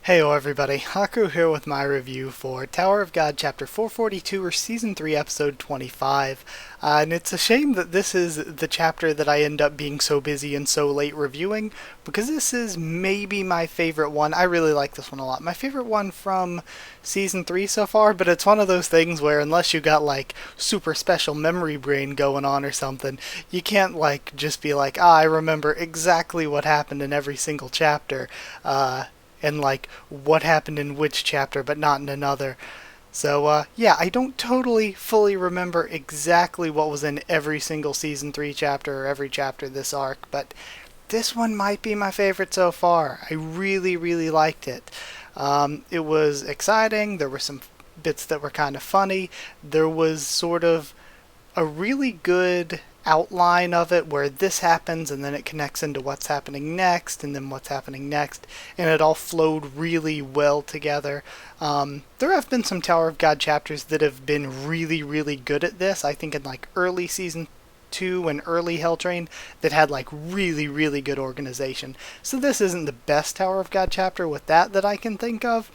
Heyo everybody, Haku here with my review for Tower of God Chapter 442 or Season 3 Episode 25. And it's a shame that this is the chapter that I end up being so busy and so late reviewing, because this is maybe my favorite one. I really like this one a lot. My favorite one from Season 3 so far, but it's one of those things where unless you got like super special memory brain going on or something, you can't like just be like, I remember exactly what happened in every single chapter. And like what happened in which chapter but not in another. So yeah, I don't totally fully remember exactly what was in every single season 3 chapter or every chapter this arc, but this one might be my favorite so far. I really liked it. It was exciting. There were some bits that were kind of funny. There was sort of a really good outline of it where this happens and then it connects into what's happening next and then what's happening next, and it all flowed really well together. There have been some Tower of God chapters that have been really good at this. I think in like early season 2 and early Hell Train that had like really good organization. So this isn't the best Tower of God chapter with that I can think of.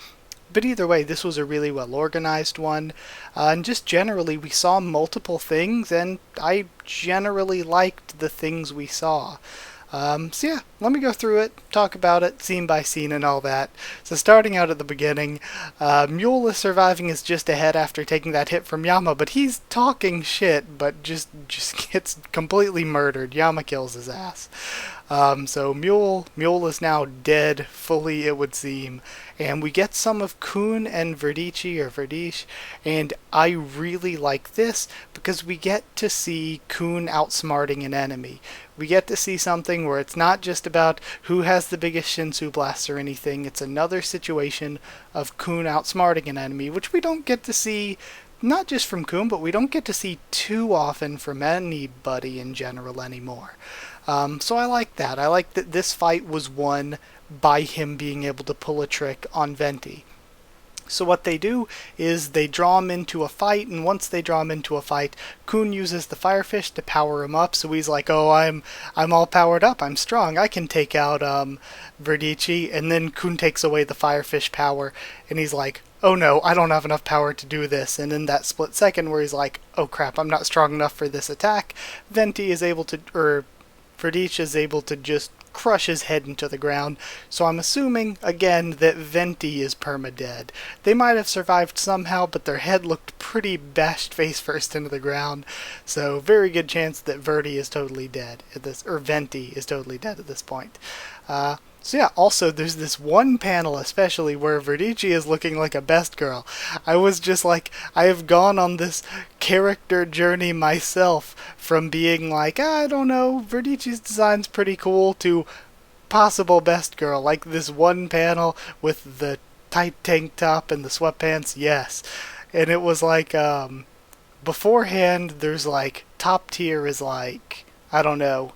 But either way, this was a really well organized one. And just generally, we saw multiple things, and I generally liked the things we saw. So yeah, let me go through it, talk about it, scene by scene and all that. So starting out at the beginning, Mule is surviving is just ahead after taking that hit from Yama, but he's talking shit, but just gets completely murdered. Yama kills his ass. So Mule is now dead, fully it would seem, and we get some of Kun and Verdiche, and I really like this because we get to see Kun outsmarting an enemy. We get to see something where it's not just about who has the biggest Shinsu blast or anything, it's another situation of Kun outsmarting an enemy, which we don't get to see not just from Kun, but we don't get to see too often from anybody in general anymore. So I like that. I like that this fight was won by him being able to pull a trick on Venti. So what they do is they draw him into a fight, and once they draw him into a fight, Kun uses the Firefish to power him up. So he's like, "Oh, I'm all powered up. I'm strong. I can take out Verdiche." And then Kun takes away the Firefish power, and he's like, "Oh no, I don't have enough power to do this." And in that split second where he's like, "Oh crap, I'm not strong enough for this attack," Venti is able to, or Verdiche is able to just crush his head into the ground. So I'm assuming, again, that Venti is perma-dead. They might have survived somehow, but their head looked pretty bashed face first into the ground. So very good chance that Venti is totally dead at this, or Venti is totally dead at this point. So yeah, also there's this one panel especially where Verdiche is looking like a best girl. I was just like, I have gone on this character journey myself from being like, I don't know, Verdiche's design's pretty cool to possible best girl. Like this one panel with the tight tank top and the sweatpants, yes. And it was like, beforehand there's like, top tier is like, I don't know,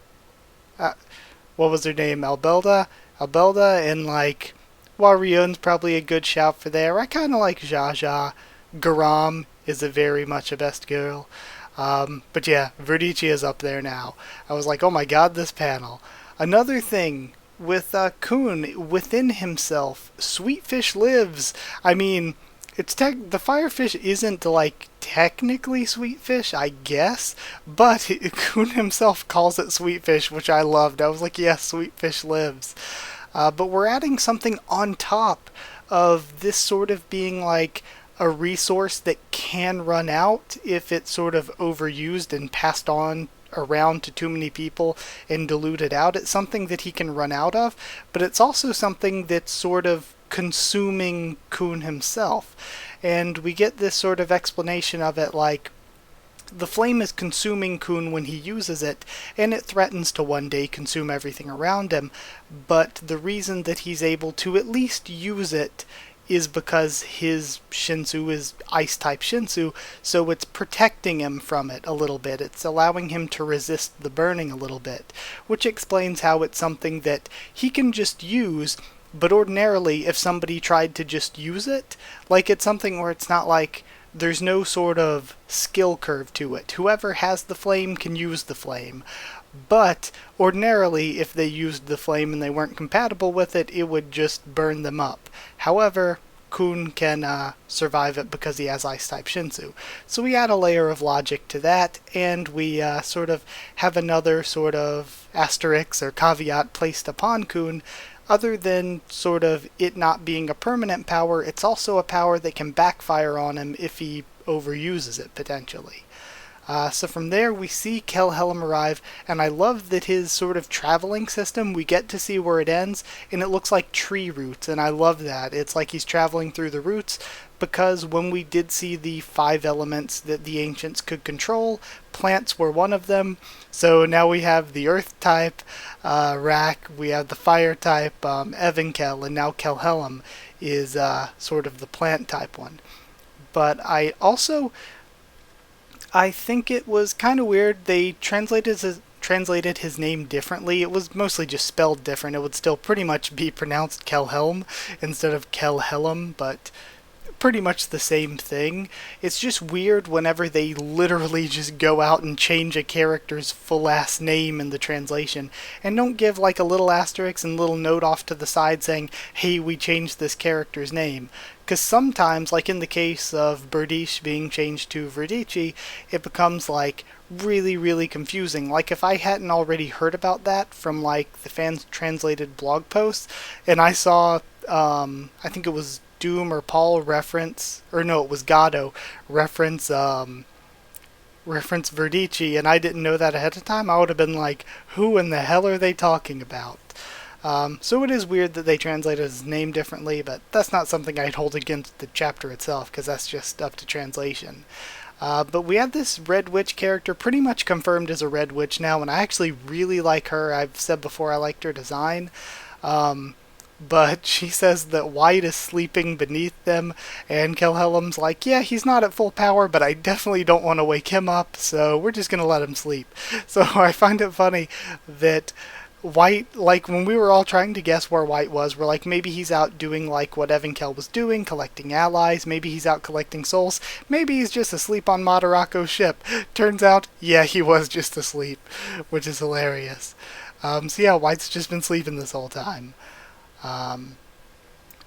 what was her name, Albelda, and like Waryun's probably a good shout for there. I kind of like Jaja. Garam is a very much a best girl. But yeah, Verdiche is up there now. I was like, oh my god, this panel. Another thing with Kun within himself, Sweetfish lives. I mean, it's the Firefish isn't like technically Sweetfish, I guess, but Kun himself calls it Sweetfish, which I loved. I was like, yes, Sweetfish lives. But we're adding something on top of this sort of being like a resource that can run out if it's sort of overused and passed on around to too many people and diluted out. It's something that he can run out of, but it's also something that's sort of consuming Kun himself. And we get this sort of explanation of it like, the flame is consuming Kun when he uses it, and it threatens to one day consume everything around him, but the reason that he's able to at least use it is because his Shinsu is ice-type Shinsu, so it's protecting him from it a little bit. It's allowing him to resist the burning a little bit, which explains how it's something that he can just use, but ordinarily if somebody tried to just use it, like it's something where it's not like there's no sort of skill curve to it. Whoever has the flame can use the flame. but ordinarily if they used the flame and they weren't compatible with it, it would just burn them up. However, Kun can survive it because he has Ice-type Shinsu. So we add a layer of logic to that, and we sort of have another sort of asterisk or caveat placed upon Kun. Other than sort of it not being a permanent power, it's also a power that can backfire on him if he overuses it, potentially. So from there we see Kelhelm arrive, and I love that his sort of traveling system, we get to see where it ends, and it looks like tree roots, and I love that. It's like he's traveling through the roots, because when we did see the 5 elements that the ancients could control, plants were one of them. So now we have the earth type, Rak, we have the fire type, Evenkel, and now Kelhelm is sort of the plant type one. But I think it was kind of weird. They translated his name differently. It was mostly just spelled different. It would still pretty much be pronounced Kelhelm instead of Kelhelm, but pretty much the same thing. It's just weird whenever they literally just go out and change a character's full last name in the translation and don't give like a little asterisk and little note off to the side saying, hey, we changed this character's name. Because sometimes, like in the case of Berdish being changed to Verdici, it becomes like really, really confusing. Like if I hadn't already heard about that from like the fans translated blog posts, and I saw, I think it was Doom or Paul reference, or no, it was Gado reference Verdici, and I didn't know that ahead of time, I would have been like, who in the hell are they talking about? So it is weird that they translated his name differently, but that's not something I'd hold against the chapter itself, because that's just up to translation. But we have this Red Witch character pretty much confirmed as a Red Witch now, and I actually really like her. I've said before I liked her design. But she says that White is sleeping beneath them, and Kelhelm's like, yeah, he's not at full power, but I definitely don't want to wake him up, so we're just going to let him sleep. So I find it funny that White, like when we were all trying to guess where White was, we're like, maybe he's out doing like what Evenkel was doing, collecting allies, maybe he's out collecting souls, maybe he's just asleep on Madarako's ship. Turns out, yeah, he was just asleep, which is hilarious. So yeah, White's just been sleeping this whole time.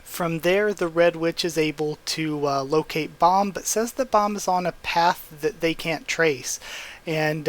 From there, the Red Witch is able to locate Bomb, but says that Bomb is on a path that they can't trace. And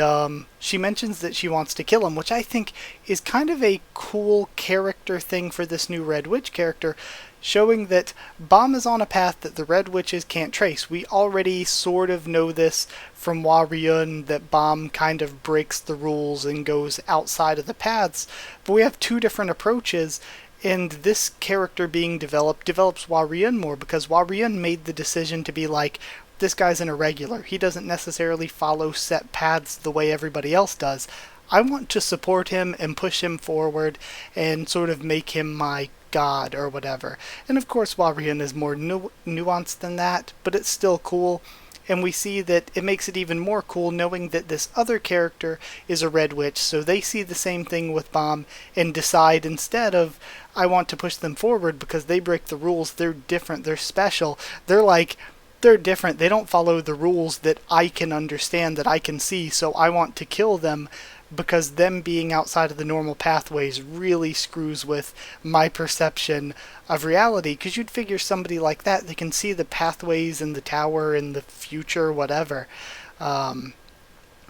she mentions that she wants to kill him, which I think is kind of a cool character thing for this new Red Witch character, showing that Bomb is on a path that the Red Witches can't trace. We already sort of know this from Warriun, that Bomb kind of breaks the rules and goes outside of the paths, but we have 2 different approaches. And this character being develops Warriun more, because Warriun made the decision to be like, this guy's an irregular. He doesn't necessarily follow set paths the way everybody else does. I want to support him and push him forward and sort of make him my god or whatever. And of course Warriun is more nuanced than that, but it's still cool. And we see that it makes it even more cool knowing that this other character is a Red Witch, so they see the same thing with Bomb and decide, instead of, I want to push them forward because they break the rules, they're different, they're special, they're different, they don't follow the rules that I can understand, that I can see, so I want to kill them, because them being outside of the normal pathways really screws with my perception of reality, because you'd figure somebody like that, they can see the pathways in the tower in the future, whatever.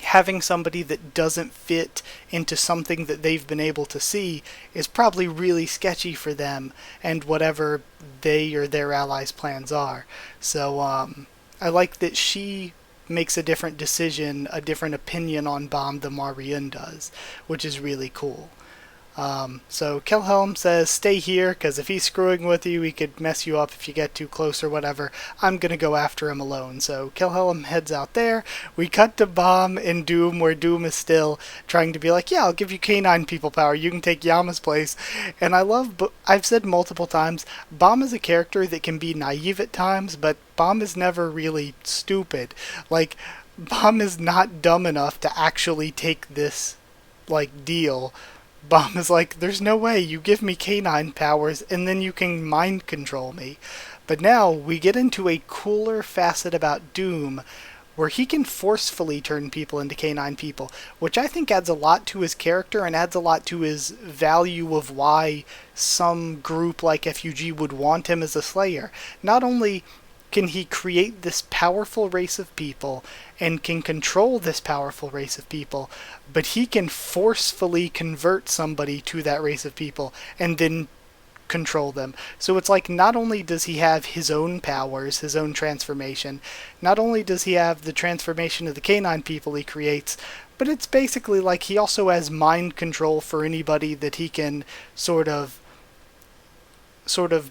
Having somebody that doesn't fit into something that they've been able to see is probably really sketchy for them and whatever they or their allies' plans are. So I like that she makes a different decision, a different opinion on Bomb than Warriun does, which is really cool. So Kelhelm says, stay here, because if he's screwing with you, he could mess you up if you get too close or whatever. I'm going to go after him alone. So Kelhelm heads out there. We cut to Bomb in Doom, where Doom is still trying to be like, yeah, I'll give you K9 people power. You can take Yama's place. And I've said multiple times, Bomb is a character that can be naive at times, but Bomb is never really stupid. Like, Bomb is not dumb enough to actually take this, like, deal. Bomb is like, there's no way, you give me K9 powers and then you can mind control me. But now we get into a cooler facet about Doom, where he can forcefully turn people into canine people, which I think adds a lot to his character and adds a lot to his value of why some group like FUG would want him as a slayer. Not only can he create this powerful race of people and can control this powerful race of people, but he can forcefully convert somebody to that race of people and then control them. So it's like, not only does he have his own powers, his own transformation, not only does he have the transformation of the canine people he creates, but it's basically like he also has mind control for anybody that he can sort of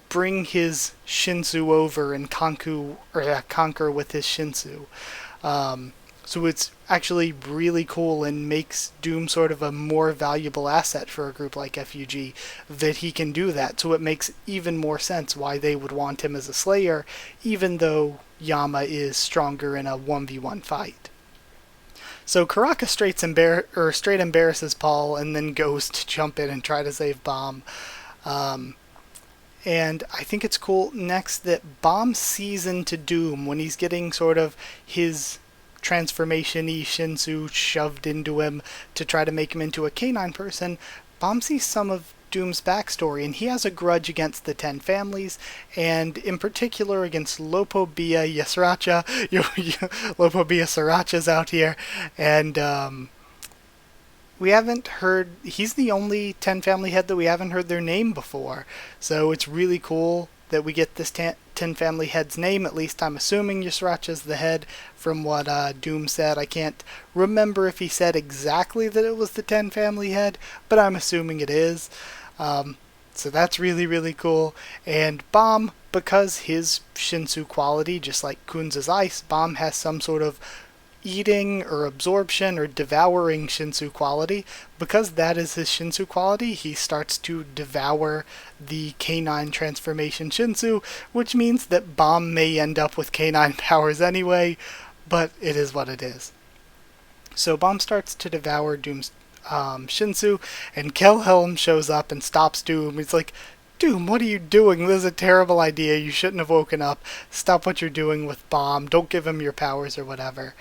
bring his Shinsu over and conquer with his Shinsu. So it's actually really cool and makes Doom sort of a more valuable asset for a group like FUG that he can do that. So it makes even more sense why they would want him as a Slayer, even though Yama is stronger in a 1v1 fight. So Karaka straight embarrasses Paul and then goes to jump in and try to save Bomb. And I think it's cool next that Bomb sees into Doom when he's getting sort of his transformation-y Shinsu shoved into him to try to make him into a canine person. Bomb sees some of Doom's backstory, and he has a grudge against the 10 families, and in particular against Lopobia Yasracha. Lopobia Sriracha's out here, and we haven't heard, he's the only 10 family head that we haven't heard their name before, so it's really cool that we get this 10 family head's name. At least I'm assuming Yasracha's the head from what Doom said. I can't remember if he said exactly that it was the 10 family head, but I'm assuming it is. So that's really, really cool. And Bomb, because his Shinsu quality, just like Kunza's ice, Bomb has some sort of eating or absorption or devouring Shinsu quality. Because that is his Shinsu quality, he starts to devour the canine transformation Shinsu, which means that Bomb may end up with canine powers anyway, but it is what it is. So Bomb starts to devour Doom's Shinsu, and Kelhelm shows up and stops Doom. He's like, Doom, what are you doing? This is a terrible idea. You shouldn't have woken up. Stop what you're doing with Bomb. Don't give him your powers or whatever.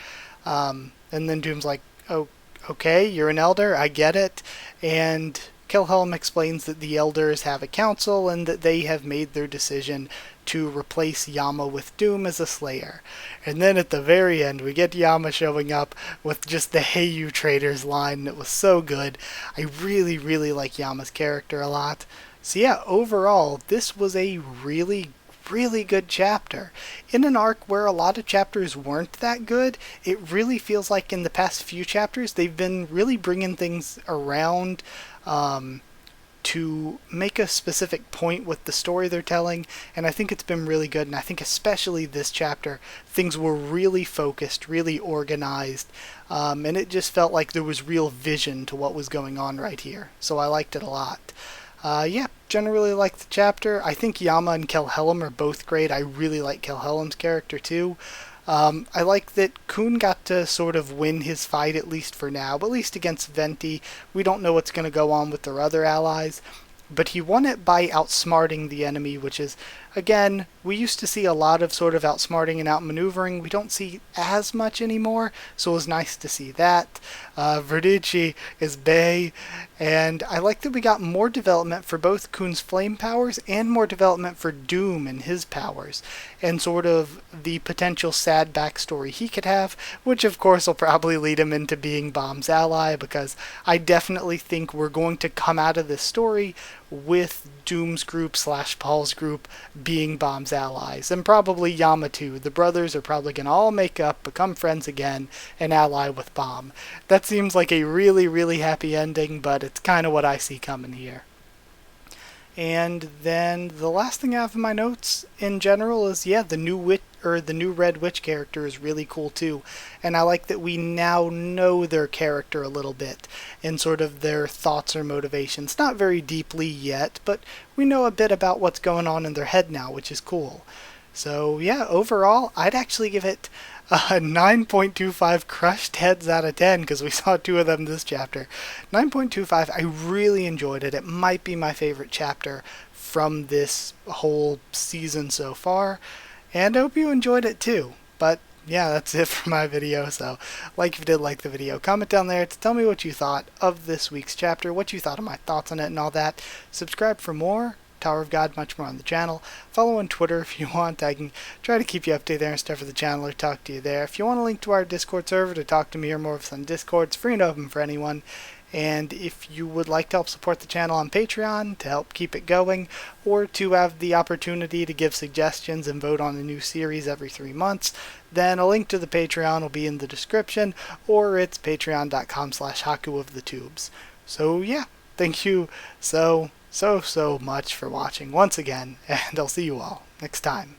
And then Doom's like, oh, okay, you're an elder. I get it. And Kelhelm explains that the elders have a council and that they have made their decision to replace Yama with Doom as a Slayer. And then at the very end, we get Yama showing up with just the Hey You Traitors line. It was so good. I really, really like Yama's character a lot. So yeah, overall, this was a really good chapter. In an arc where a lot of chapters weren't that good, it really feels like in the past few chapters they've been really bringing things around to make a specific point with the story they're telling, and I think it's been really good. And I think especially this chapter, things were really focused, really organized, and it just felt like there was real vision to what was going on right here. So I liked it a lot. Yeah, generally like the chapter. I think Yama and Kelhelm are both great. I really like Kelhelm's character too. I like that Kun got to sort of win his fight, at least for now, at least against Venti. We don't know what's going to go on with their other allies, but he won it by outsmarting the enemy, which is, again, we used to see a lot of sort of outsmarting and outmaneuvering. We don't see as much anymore, so it was nice to see that. Verdici is Bay, and I like that we got more development for both Kun's flame powers and more development for Doom and his powers, and sort of the potential sad backstory he could have, which of course will probably lead him into being Bomb's ally, because I definitely think we're going to come out of this story with Doom's group / Paul's group being Bomb's allies, and probably Yama too. The brothers are probably going to all make up, become friends again, and ally with Bomb. That seems like a really happy ending, but it's kind of what I see coming here. And then the last thing I have in my notes in general is, yeah, the new Red Witch character is really cool too. And I like that we now know their character a little bit and sort of their thoughts or motivations. Not very deeply yet, but we know a bit about what's going on in their head now, which is cool. So yeah, overall, I'd actually give it a 9.25 crushed heads out of 10, because we saw 2 of them this chapter. 9.25, I really enjoyed it. It might be my favorite chapter from this whole season so far, and I hope you enjoyed it too. But yeah, that's it for my video. So, like if you did like the video, comment down there to tell me what you thought of this week's chapter, what you thought of my thoughts on it and all that. Subscribe for more Tower of God, much more on the channel. Follow on Twitter if you want. I can try to keep you updated there and stuff for the channel or talk to you there. If you want a link to our Discord server to talk to me or more of us on Discord, it's free and open for anyone. And if you would like to help support the channel on Patreon to help keep it going, or to have the opportunity to give suggestions and vote on a new series every 3 months, then a link to the Patreon will be in the description, or it's patreon.com/Haku of the Tubes. So yeah, thank you so much for watching once again, and I'll see you all next time.